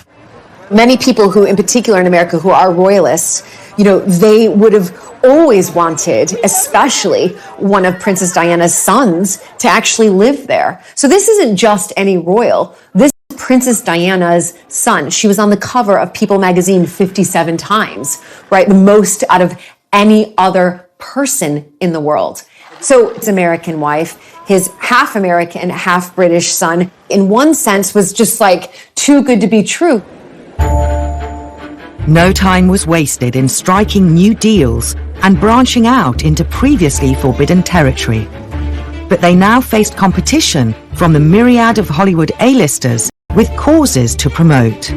Many people who, in particular in America, who are royalists, they would have always wanted, especially one of Princess Diana's sons, to actually live there. So this isn't just any royal. This is Princess Diana's son. She was on the cover of People magazine 57 times, right? The most out of any other person in the world. So his American wife, his half American, half British son, in one sense was just like too good to be true. No time was wasted in striking new deals and branching out into previously forbidden territory. But they now faced competition from the myriad of Hollywood A-listers with causes to promote.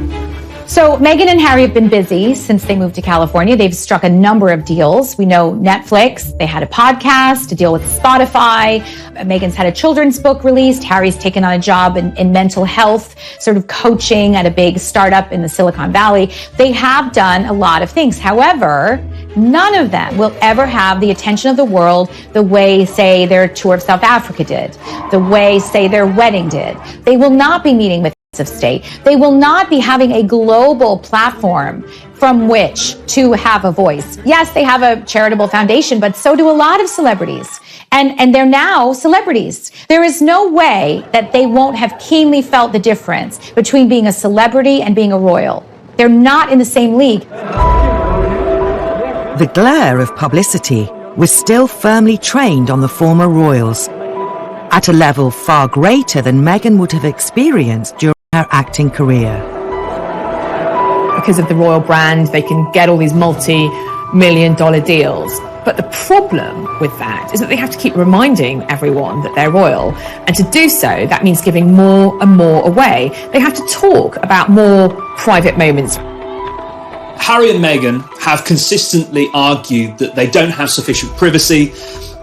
So Meghan and Harry have been busy since they moved to California. They've struck a number of deals. We know Netflix, they had a podcast, a deal with Spotify. Meghan's had a children's book released. Harry's taken on a job in mental health, sort of coaching at a big startup in the Silicon Valley. They have done a lot of things. However, none of them will ever have the attention of the world the way, say, their tour of South Africa did, the way, say, their wedding did. They will not be meeting with of state. They will not be having a global platform from which to have a voice. Yes, they have a charitable foundation, but so do a lot of celebrities. And they're now celebrities. There is no way that they won't have keenly felt the difference between being a celebrity and being a royal. They're not in the same league. The glare of publicity was still firmly trained on the former royals, at a level far greater than Meghan would have experienced during her acting career. Because of the royal brand, they can get all these multi-million-dollar deals. But the problem with that is that they have to keep reminding everyone that they're royal. And to do so, that means giving more and more away. They have to talk about more private moments. Harry and Meghan have consistently argued that they don't have sufficient privacy,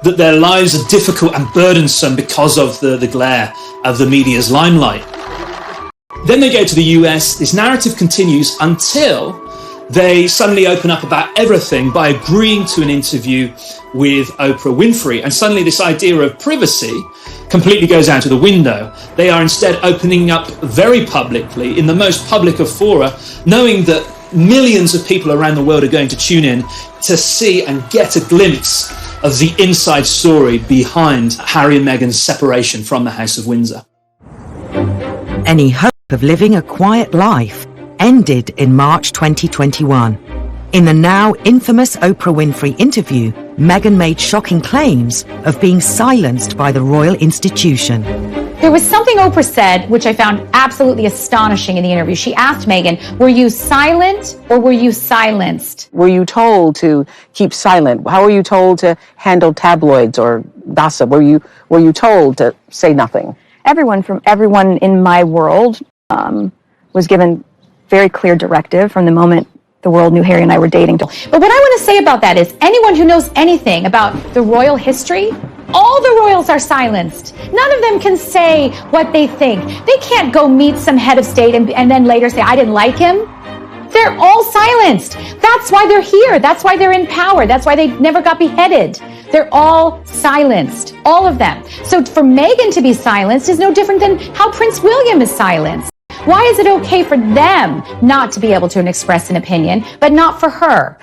that their lives are difficult and burdensome because of the glare of the media's limelight. Then they go to the US, this narrative continues until they suddenly open up about everything by agreeing to an interview with Oprah Winfrey. And suddenly this idea of privacy completely goes out of the window. They are instead opening up very publicly, in the most public of fora, knowing that millions of people around the world are going to tune in to see and get a glimpse of the inside story behind Harry and Meghan's separation from the House of Windsor. Any hope of living a quiet life ended in March 2021. In the now infamous Oprah Winfrey interview, Meghan made shocking claims of being silenced by the royal institution. There was something Oprah said which I found absolutely astonishing in the interview. She asked Meghan, were you silent or were you silenced? Were you told to keep silent? How were you told to handle tabloids or gossip? Were you told to say nothing? Everyone in my world was given very clear directive from the moment the world knew Harry and I were dating. But what I want to say about that is anyone who knows anything about the royal history, all the royals are silenced. None of them can say what they think. They can't go meet some head of state and then later say, I didn't like him. They're all silenced. That's why they're here. That's why they're in power. That's why they never got beheaded. They're all silenced, all of them. So for Meghan to be silenced is no different than how Prince William is silenced. Why is it okay for them not to be able to express an opinion, but not for her?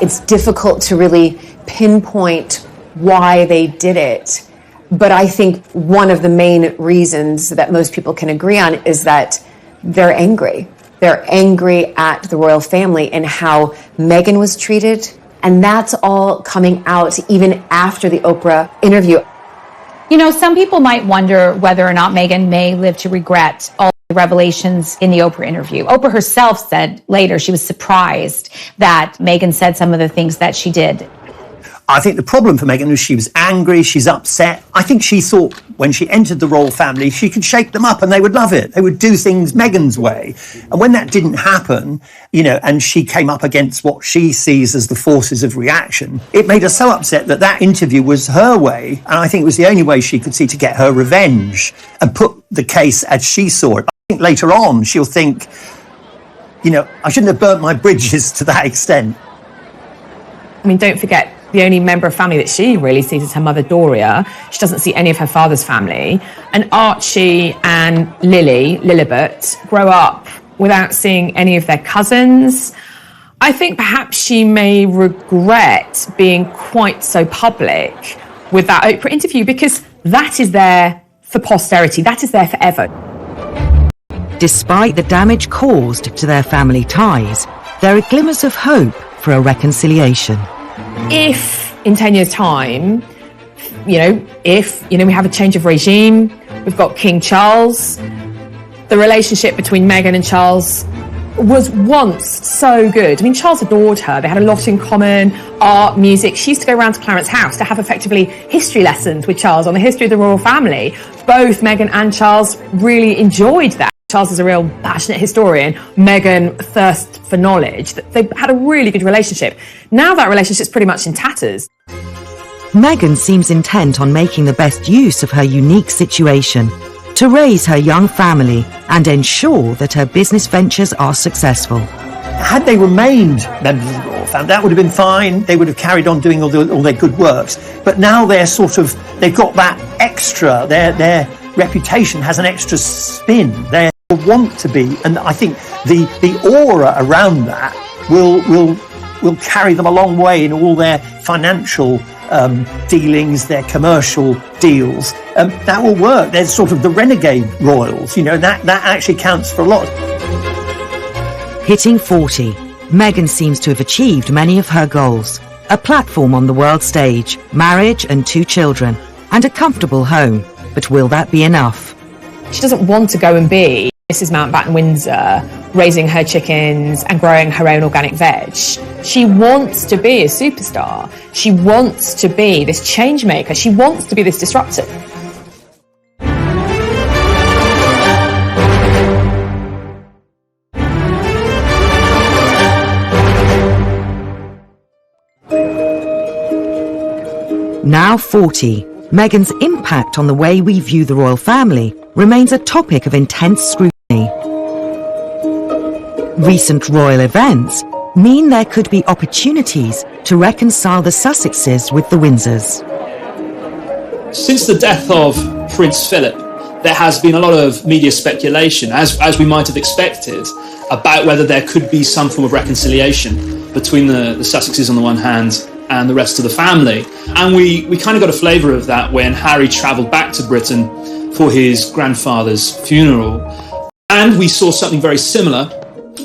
It's difficult to really pinpoint why they did it. But I think one of the main reasons that most people can agree on is that they're angry. They're angry at the royal family and how Meghan was treated. And that's all coming out even after the Oprah interview. You know, some people might wonder whether or not Meghan may live to regret all the revelations in the Oprah interview. Oprah herself said later she was surprised that Meghan said some of the things that she did. I think the problem for Meghan is she was angry, she's upset. I think she thought when she entered the royal family, she could shake them up and they would love it. They would do things Meghan's way. And when that didn't happen, you know, and she came up against what she sees as the forces of reaction, it made her so upset that that interview was her way. And I think it was the only way she could see to get her revenge and put the case as she saw it. I think later on she'll think, you know, I shouldn't have burnt my bridges to that extent. I mean, don't forget, the only member of family that she really sees is her mother, Doria. She doesn't see any of her father's family. And Archie and Lilibet, grow up without seeing any of their cousins. I think perhaps she may regret being quite so public with that Oprah interview because that is there for posterity. That is there forever. Despite the damage caused to their family ties, there are glimmers of hope for a reconciliation. If in 10 years' time, we have a change of regime, we've got King Charles, the relationship between Meghan and Charles was once so good. I mean, Charles adored her. They had a lot in common, art, music. She used to go around to Clarence's house to have effectively history lessons with Charles on the history of the royal family. Both Meghan and Charles really enjoyed that. Charles is a real passionate historian. Meghan thirsts for knowledge. They had a really good relationship. Now that relationship's pretty much in tatters. Meghan seems intent on making the best use of her unique situation to raise her young family and ensure that her business ventures are successful. Had they remained members of the royal family, that would have been fine. They would have carried on doing all their good works. But now they've got that extra, their reputation has an extra spin. They want to be, and I think the aura around that will carry them a long way in all their financial dealings, their commercial deals. That will work. They're sort of the renegade royals, that actually counts for a lot. Hitting 40, Meghan seems to have achieved many of her goals. A platform on the world stage, marriage and 2 children, and a comfortable home. But will that be enough? She doesn't want to go and be Mrs. Mountbatten Windsor, raising her chickens and growing her own organic veg. She wants to be a superstar. She wants to be this change maker. She wants to be this disruptor. Now 40, Meghan's impact on the way we view the royal family remains a topic of intense scrutiny. Recent royal events mean there could be opportunities to reconcile the Sussexes with the Windsors. Since the death of Prince Philip, there has been a lot of media speculation, as we might have expected, about whether there could be some form of reconciliation between the Sussexes on the one hand and the rest of the family. And we kind of got a flavour of that when Harry travelled back to Britain for his grandfather's funeral. And we saw something very similar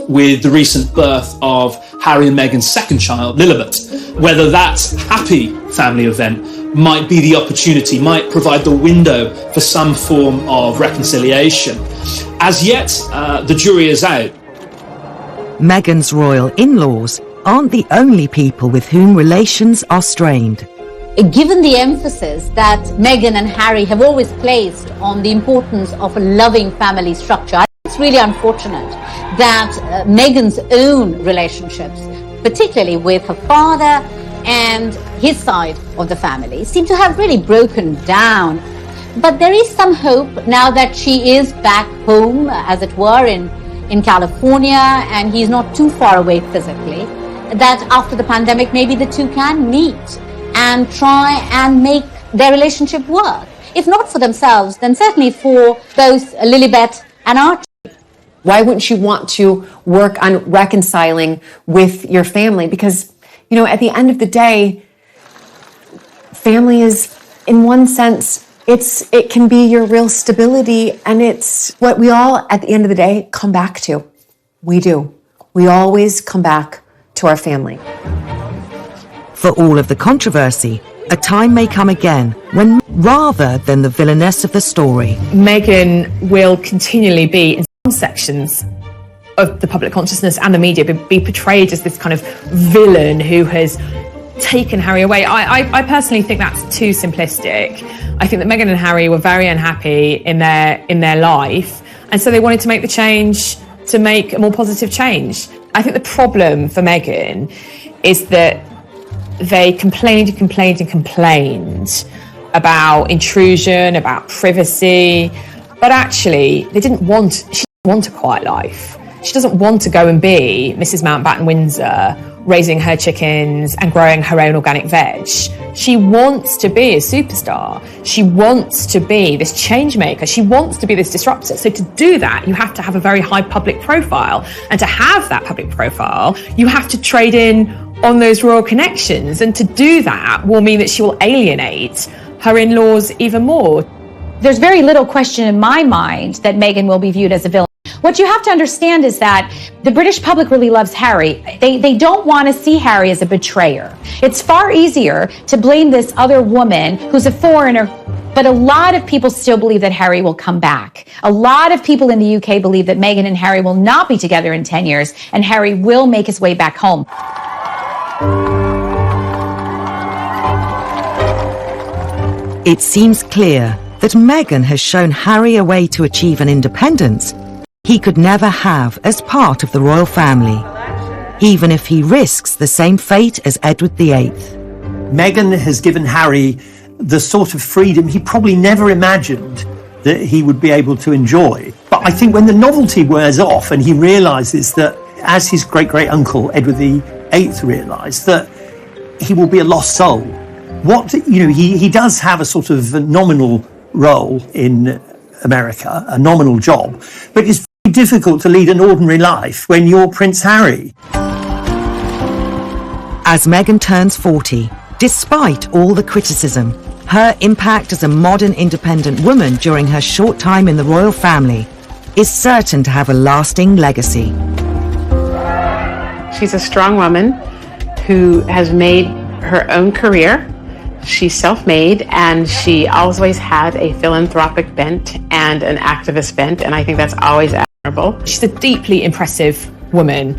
with the recent birth of Harry and Meghan's second child, Lilibet. Whether that happy family event might be the opportunity, might provide the window for some form of reconciliation. As yet, the jury is out. Meghan's royal in-laws aren't the only people with whom relations are strained. Given the emphasis that Meghan and Harry have always placed on the importance of a loving family structure, I think it's really unfortunate that Meghan's own relationships, particularly with her father and his side of the family, seem to have really broken down. But there is some hope now that she is back home, as it were, in California, and he's not too far away physically, that after the pandemic, maybe the two can meet and try and make their relationship work. If not for themselves, then certainly for both Lilibet and Archie. Why wouldn't you want to work on reconciling with your family? Because, at the end of the day, family is, in one sense, it can be your real stability, and it's what we all, at the end of the day, come back to. We do. We always come back to our family. For all of the controversy, a time may come again when, rather than the villainess of the story, Meghan will continually be, in some sections of the public consciousness and the media, be portrayed as this kind of villain who has taken Harry away. I personally think that's too simplistic. I think that Meghan and Harry were very unhappy in their life, and so they wanted to make the change to make a more positive change. I think the problem for Meghan is that they complained about intrusion, about privacy, but actually she didn't want a quiet life. She doesn't want to go and be Mrs. Mountbatten Windsor, raising her chickens and growing her own organic veg. She wants to be a superstar. She wants to be this change maker. She wants to be this disruptor. So to do that, you have to have a very high public profile. And to have that public profile, you have to trade in on those royal connections. And to do that will mean that she will alienate her in-laws even more. There's very little question in my mind that Meghan will be viewed as a villain. What you have to understand is that the British public really loves Harry. They don't want to see Harry as a betrayer. It's far easier to blame this other woman who's a foreigner, but a lot of people still believe that Harry will come back. A lot of people in the UK believe that Meghan and Harry will not be together in 10 years, and Harry will make his way back home. It seems clear that Meghan has shown Harry a way to achieve an independence he could never have as part of the royal family, even if he risks the same fate as Edward VIII. Meghan has given Harry the sort of freedom he probably never imagined that he would be able to enjoy. But I think when the novelty wears off and he realises that, as his great-great-uncle Edward VIII realised, that he will be a lost soul. He does have a sort of nominal role in America, a nominal job, but it's very difficult to lead an ordinary life when you're Prince Harry. As Meghan turns 40, despite all the criticism, her impact as a modern independent woman during her short time in the royal family is certain to have a lasting legacy. She's a strong woman who has made her own career. She's self-made, and she always had a philanthropic bent and an activist bent, and I think that's always admirable. She's a deeply impressive woman.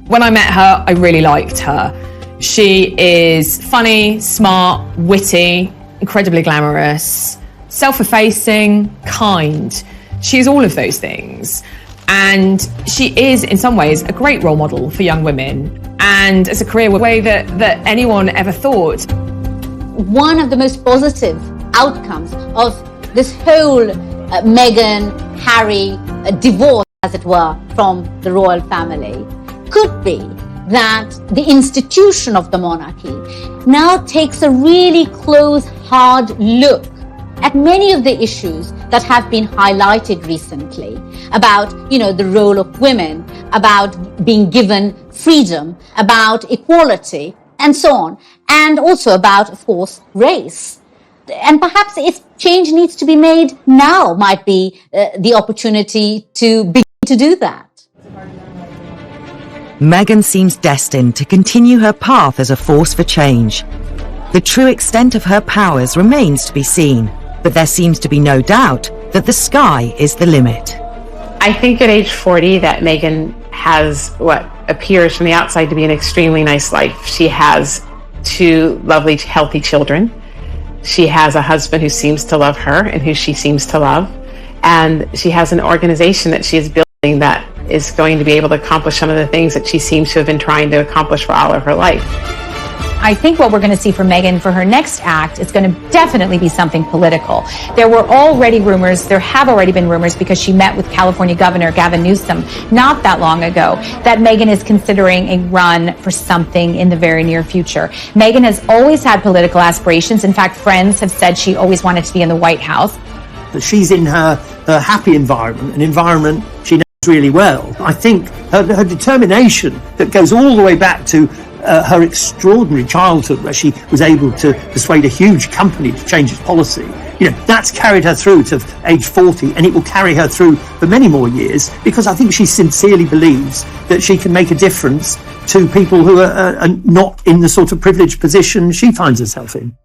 When I met her, I really liked her. She is funny, smart, witty, incredibly glamorous, self-effacing, kind. She's all of those things. And she is, in some ways, a great role model for young women, and as a career way that anyone ever thought. One of the most positive outcomes of this whole Meghan, Harry divorce, as it were, from the royal family could be that the institution of the monarchy now takes a really close, hard look at many of the issues that have been highlighted recently about, the role of women, about being given freedom, about equality, and so on, and also about, of course, race. And perhaps if change needs to be made, now might be the opportunity to begin to do that. Meghan seems destined to continue her path as a force for change. The true extent of her powers remains to be seen, but there seems to be no doubt that the sky is the limit. I think at age 40 that Meghan has what appears from the outside to be an extremely nice life. She has 2 lovely, healthy children. She has a husband who seems to love her and who she seems to love. And she has an organization that she is building that is going to be able to accomplish some of the things that she seems to have been trying to accomplish for all of her life. I think what we're going to see from Meghan for her next act is going to definitely be something political. There have already been rumors because she met with California Governor Gavin Newsom not that long ago that Meghan is considering a run for something in the very near future. Meghan has always had political aspirations. In fact, friends have said she always wanted to be in the White House. That she's in her happy environment, an environment she knows really well. I think her determination that goes all the way back to her extraordinary childhood where she was able to persuade a huge company to change its policy. That's carried her through to age 40, and it will carry her through for many more years, because I think she sincerely believes that she can make a difference to people who are not in the sort of privileged position she finds herself in.